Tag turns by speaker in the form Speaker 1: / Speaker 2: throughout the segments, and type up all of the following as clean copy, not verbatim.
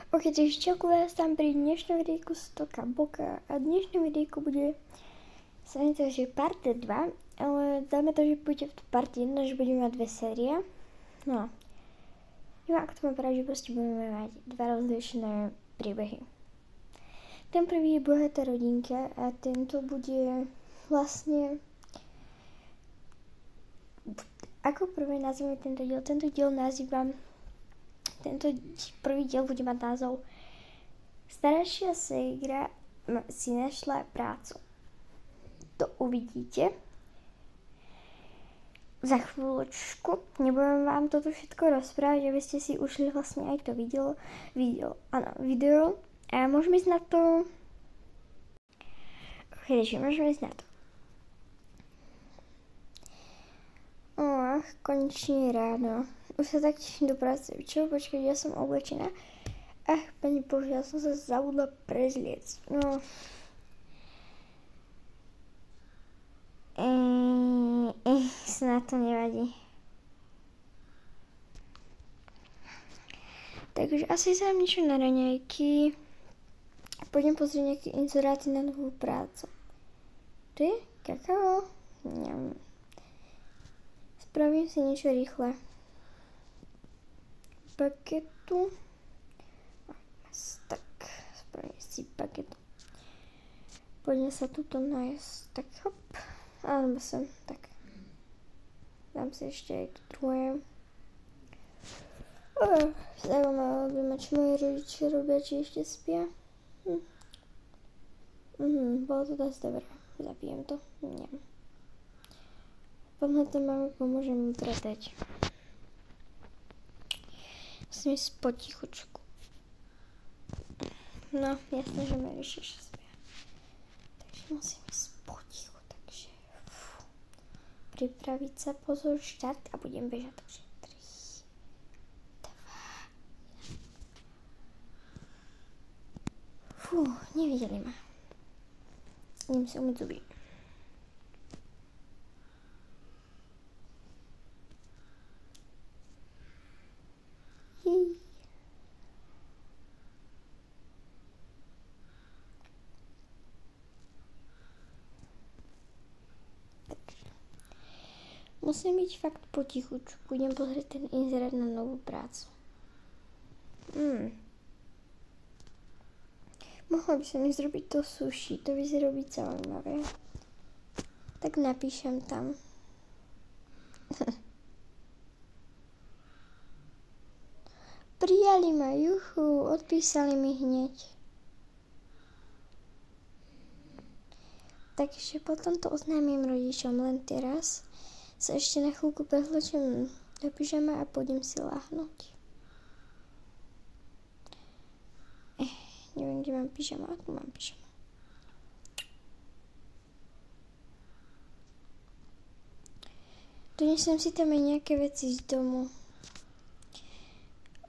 Speaker 1: Ok, takže čauku vás tam pri dnešnom videjku z Toka Boka a dnešnom videjku bude sa mi to, že part 2, ale dáme to, že bude v part 1, že budeme mať dve série. No, ako to mám pravda, že proste budeme mať dva rozlišné príbehy. Ten prvý je Bohatá rodinka a tento bude vlastne... Ako prvé nazveme tento diel? Tento diel nazývam... Tento prvý diel bude mať názov Staršia ségra si našla prácu. To uvidíte za chvíľočku. Nebudem vám toto všetko rozprávať, aby ste si ušli vlastne aj to video. A môžeme ísť na to... môžeme ísť na to. Konečne ráno. Už sa tak teším do práce. Čo? Počkaj, ja som oblečená. Pani Bože, ja som sa zabudla prezliec. No. Snad to nevadí. Takže asi sa mám niečo na raňajky. Pôjdem pozrieť nejaké inzeráty na novú prácu. Ty? Kakao? Spravím si niečo rýchle. Paketu. Tak, spravím si paketu. Poďme sa tuto nájsť. Tak hop. Alebo sem. Tak. Dám si ešte aj to druhé. Zaujímavé by ma, čo moji rodičia robia, či ešte spia. Bolo to dosť dobré. Zapijem to. Nie. Poďme to máme, pomôžem mu tratať. Musím ísť potichučku. No, jasne, že ma ešte spia. Takže musím ísť potichu, takže... Pripraviť sa, pozor, štart a budem bežať. Takže 3, 2... nevideli ma. Idem si umyť zuby. Musím byť fakt potichučku. Idem pozrieť ten inzerát na novú prácu. Mohla by som ísť zrobiť to sushi. To vyzerá byť zaujímavé. Tak napíšem tam. Prijali ma, juchu. Odpísali mi hneď. Takže potom to oznámim rodičom len teraz. Sa ešte na chvíľku prevlečem do pyžama a pôjdem si láhnuť. Neviem, kde mám pyžama, a tu mám pyžama. Donesem si tam aj nejaké veci z domu.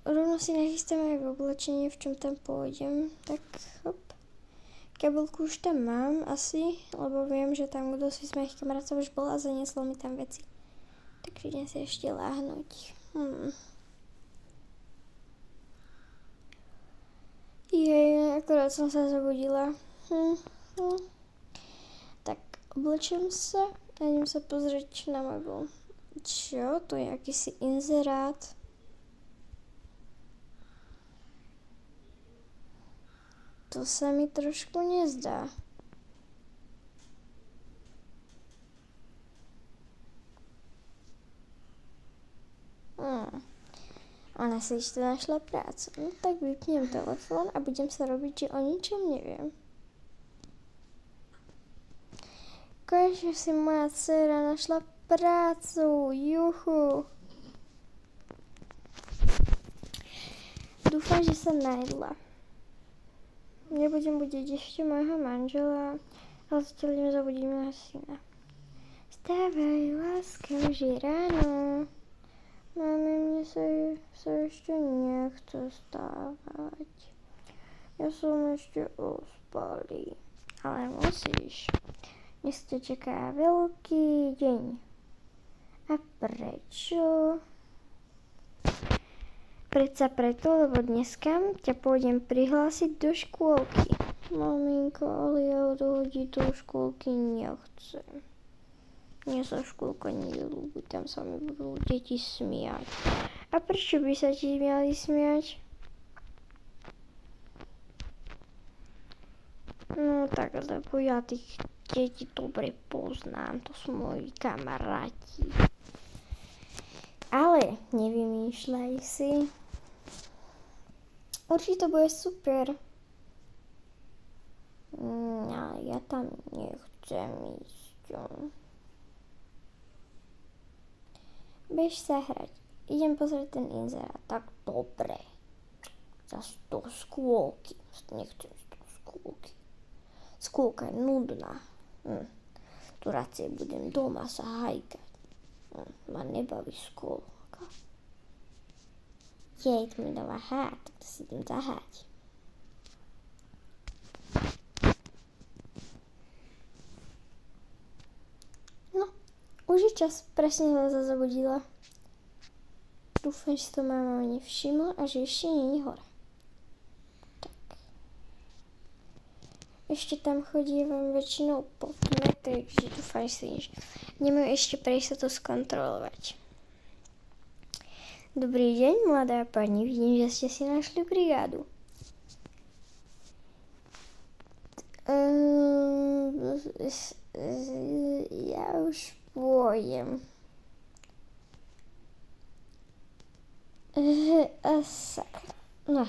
Speaker 1: Rovno si nachystám aj oblečenie, v čom tam pôjdem. Tak hop. Kabelku už tam mám asi, lebo viem, že tam kto si z mojich kamarátov už bola a zanieslo mi tam veci. Takže idem si ešte láhnuť. Akorát som sa zabudila. Tak oblečem sa a idem sa pozrieť na mobil. Čo? To je akýsi inzerát. To sa mi trošku nezdá. Ona si ešte našla prácu. No tak vypnem telefón a budem sa robiť, že o ničom neviem. Konečne si moja dcera našla prácu. Juchu. Dúfam, že sa najedla. Nebudem budiť ešte môjho manžela, ale zatiaľ idem zabudiť môjho syna. Stávaj, láska, už je ráno. Mami, mne sa ešte nechce stávať. Ja som ešte ospalý. Ale musíš. Dnes ťa čaká veľký deň. A prečo? Predsa preto, lebo dneska ťa pôjdem prihlásiť do škôlky. Maminka, ale ja odhodiť do škôlky nechcem. Mne sa škôlka neľúbi, tam sa mi budú deti smiať. A prečo by sa ti mali smiať? No tak, lebo ja tých detí dobre poznám, to sú moji kamaráti. Ale nevymýšľaj si. Určite to bude super. Ale ja tam nechcem ísť. Bež sa hrať. Idem pozrieť ten inzerát. Tak dobre. Zas do škôlky. Nechcem ísť do škôlky. Škôlka je nudná. Tu radšej budem doma sa hajkať. Ma nebaví škôlka. Jej, tu mi dala hrať, tak to si idem zahrať. No, už je čas, presne som sa zabudila. Dúfam, že to moja mama nevšimla a že ešte nie je hore. Tak. Ešte tam chodívam väčšinou po tme, takže dúfam, že si nemajú ešte prejsť to skontrolovať. Dobrý deň, mladá pani, vidím, že ste si našli brigádu. Ja už pôjdem. Sakra. No.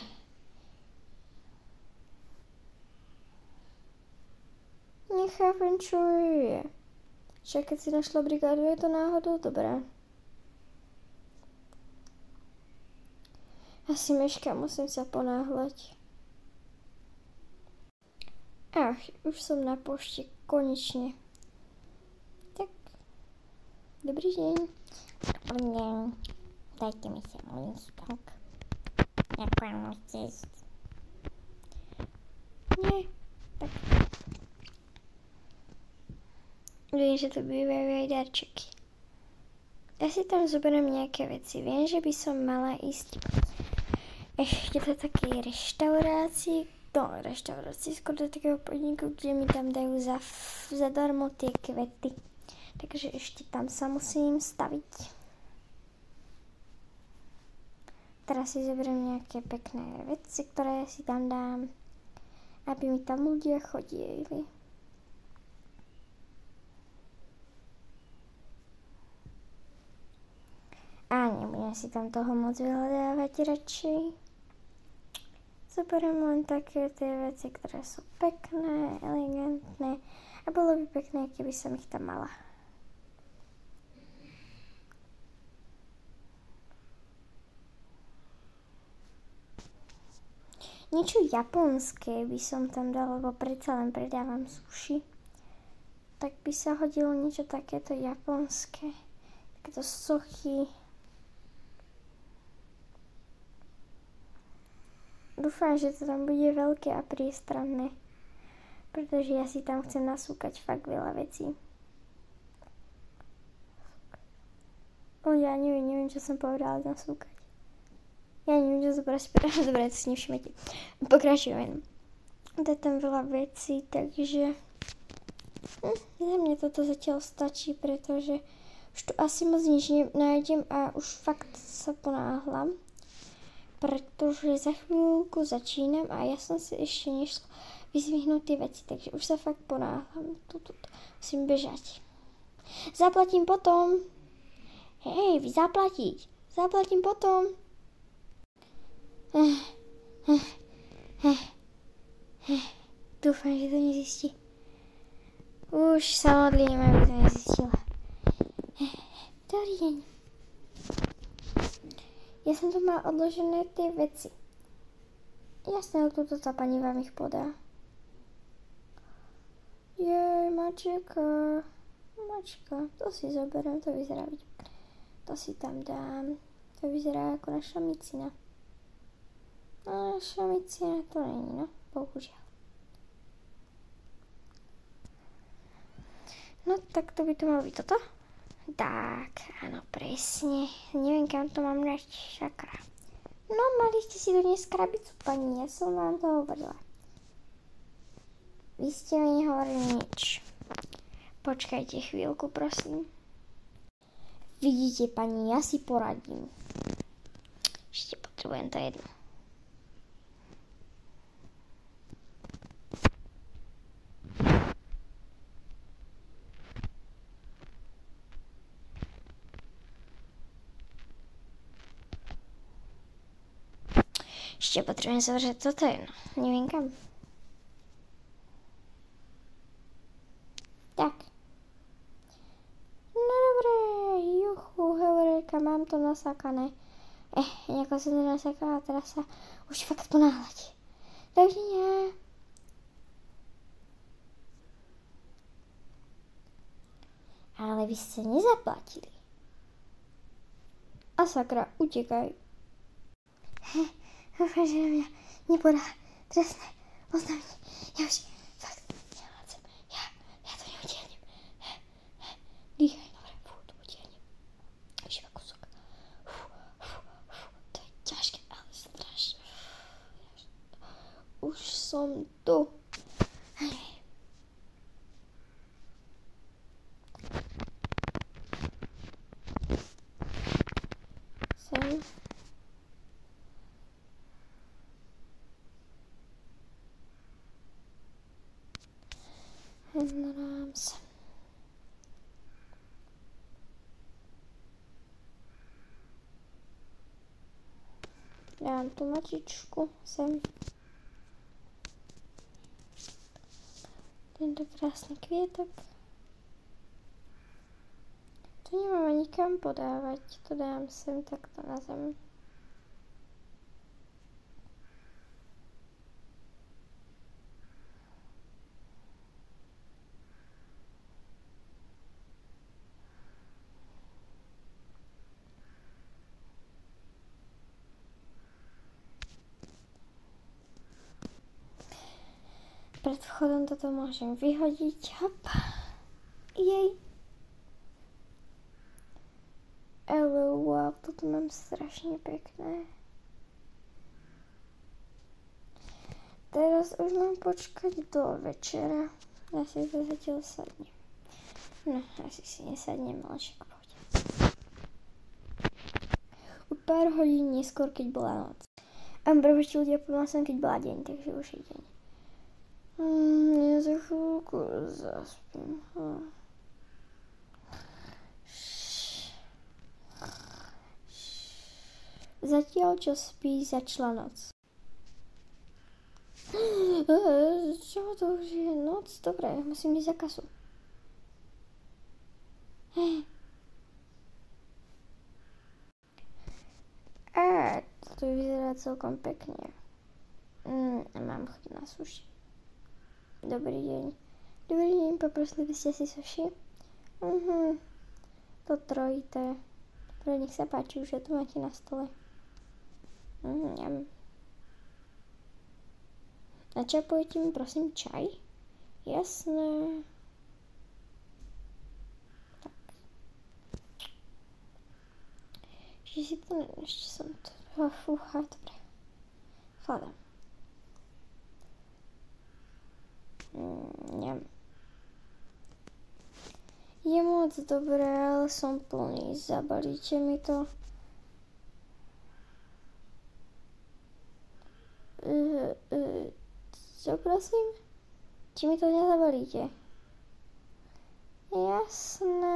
Speaker 1: Nechápem, čo je. Však keď si našla brigádu, je to náhodou dobré. Asi meškám, musím sa ponáhľať. Ach, už som na pošte, konečne. Tak, dobrý deň.
Speaker 2: Dobrý deň. Dajte mi sem lístok. Ďakujem, môžete ísť.
Speaker 1: Nie, tak. Viem, že to bývajú aj darčeky. Ja si tam zoberiem nejaké veci. Viem, že by som mala ísť ešte do takej reštaurácii, skôr do takého podniku, kde mi tam dajú zadarmo tie kvety. Takže ešte tam sa musím staviť. Teraz si zoberiem nejaké pekné veci, ktoré si tam dám, aby mi tam ľudia chodili. A nebudem si tam toho moc vyhľadávať radšej. Zoberiem len také tie veci, ktoré sú pekné, elegantné a bolo by pekné, keby som ich tam mala. Niečo japonské by som tam dala, lebo predsa len predávam sushi. Tak by sa hodilo niečo takéto japonské. Takéto sochy. Dúfam, že to tam bude veľké a priestranné, pretože ja si tam chcem nasúkať fakt veľa vecí. Ja neviem, čo som povedala nasúkať. Ja neviem, čo som povedala. Dobre, to si nevšimnete. Pokračujeme. Dá tam veľa vecí, takže za mňa toto zatiaľ stačí, pretože už tu asi moc nič nenájdem a už fakt sa ponáhľam. Pretože za chvíľku začínam a ja som si ešte nešla vyzvihnúť tie veci, takže už sa fakt ponáhľam. Musím bežať. Zaplatím potom. Hej, vy zaplatiť. Zaplatím potom. Dúfam, že to nezistí. Už sa modlím, aby to nezistila. Dobrý deň. Ja som tu mala odložené tie veci. Jasné, túto tá pani vám ich podá. Jej, mačka. Mačka, to si zoberiem, to vyzerá byť. To si tam dám. To vyzerá ako naša micina. No, naša micina to není, no, bohužiaľ. No, tak to by to malo byť toto. Tak, áno, presne. Neviem, kam to mám dať, sakra. No, mali ste si doniesť krabicu, pani, ja som vám to hovorila. Vy ste mi nehovorili nič. Počkajte chvíľku, prosím. Vidíte, pani, ja si poradím. Ešte potrebujem to jedno. Ešte potrebujem zavrieť toto jedno. Neviem kam. Tak. No dobré, juchu, heureka, mám to nasakané. Nejako som to nasakala, teraz sa už fakt ponáhľať. Dovidenia. Ale vy ste nezaplatili. A sakra, utekaj. Dúfam, že na mňa nepodá trestné oznámenie. Ja už fakt nevládzem. Ja to neutiahnem. Dýchaj, dobre, to utiahnem. Už iba kúsok. To je ťažké, ale strašné. Už som tu. Sem. Hnám sa. Dám tu matičku sem. Tento krásny kvietok. To nemám ani kam podávať. To dám sem takto na zem. Pred vchodom toto môžem vyhodiť. Hop. Jej. Ale wow, toto mám strašne pekné. Teraz už mám počkať do večera. Ja si to zatiaľ sadnem. No, asi si nesadnem, ale však poď. O pár hodín neskôr, keď bola noc. A prebočte ľudia, povedala som, keď bola deň, takže už je deň. Ja za chvíľku zaspím. Zatiaľ, čo spí, začala noc. Čo to už je noc? Dobre, musím ísť za kasu. To vyzerá celkom pekne. Mám chuť na sushi. Dobrý deň. Dobrý deň, poprosili by ste si sushi? To trojité. Dobre, nech sa páči, už to máte na stole. Načapujete mi prosím čaj? Jasné. Tak. Ešte som to... Fúha, dobre. Fádam. Je moc dobré, ale som plný. Zabalíte mi to? Čo prosím? Či mi to nezabalíte? Jasné.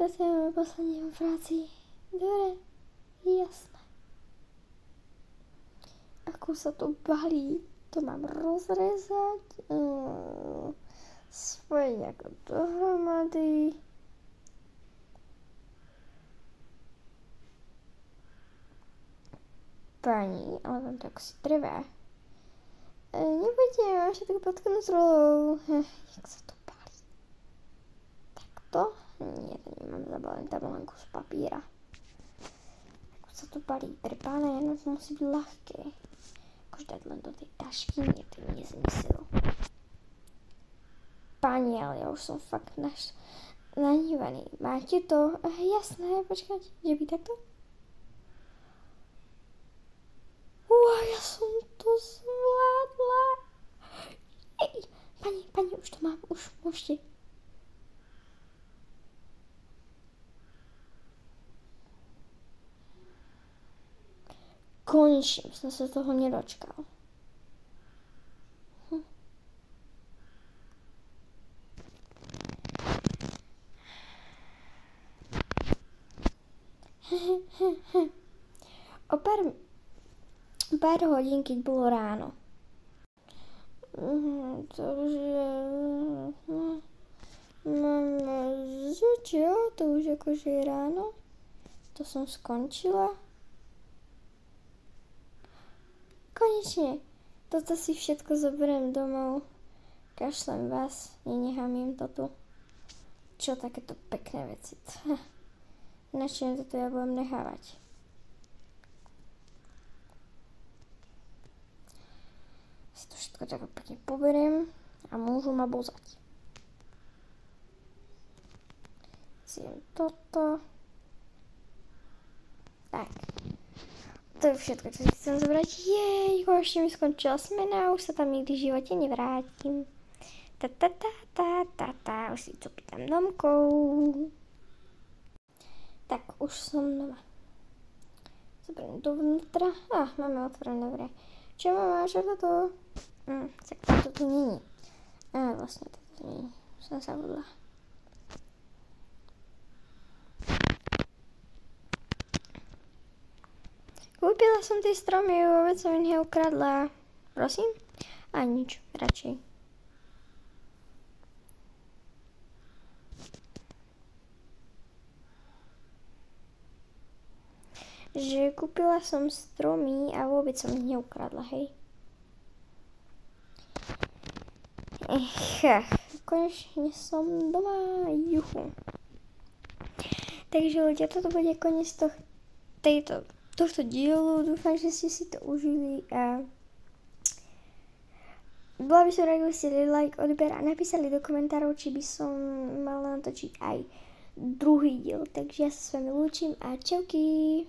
Speaker 1: Toto je moje posledné v práci. Dobre, jasné. Ako sa to balí? To mám rozrezať? Spojiť ako dohromady. Pani, ale vám to ako si trvá. Nebudete, mám všetko pod kontrolou. Jak sa to balí? Takto? Nie, to nemám zabalené, tam len kus papíra. Ako sa to balí? Pre pána Jana to musí byť ľahké. Akože dať len do tej tašky, nie, to je nezmysel. Pani, ale ja už som fakt nahnevaný. Máte to? Jasné, počkať, že by takto? Ja som to zvládla. Jej, pani, už to mám, už môžete. Konečne som sa toho nedočkal. O pár hodín, keď bolo ráno. Takže... Mama, čo? To už akože je ráno? To som skončila? Konečne. Toto si všetko zoberiem domov. Kašlem vás, nenechám im to tu. Čo takéto pekné veci? Načím toto ja budem nechávať. Si to všetko tak pekne poberiem a môžu ma bozať. Zjem toto. Tak. To je všetko, čo si chcem zobrať. Jej, ešte mi skončila smena, už sa tam nikdy v živote nevrátim. Už si to pýtam domkou. Tak, už som doma. Zoberiem dovnútra. Máme otvorené dvere. Čo mama, čo toto? Tak toto tu nie je. Vlastne toto tu nie je. Som sa vodla. Kúpila som tie stromy, vôbec som ich neukradla. Prosím? Nič, radšej. Že kúpila som stromy a vôbec som ich neukradla, hej. Konečne som doma, juhu. Takže ľudia, toto bude koniec tohto dielu. Dúfam, že ste si to užili a bola by som rada, keby ste dali like, odber a napísali do komentárov, či by som mala natočiť aj druhý diel. Takže ja sa s vami lúčim a čauky.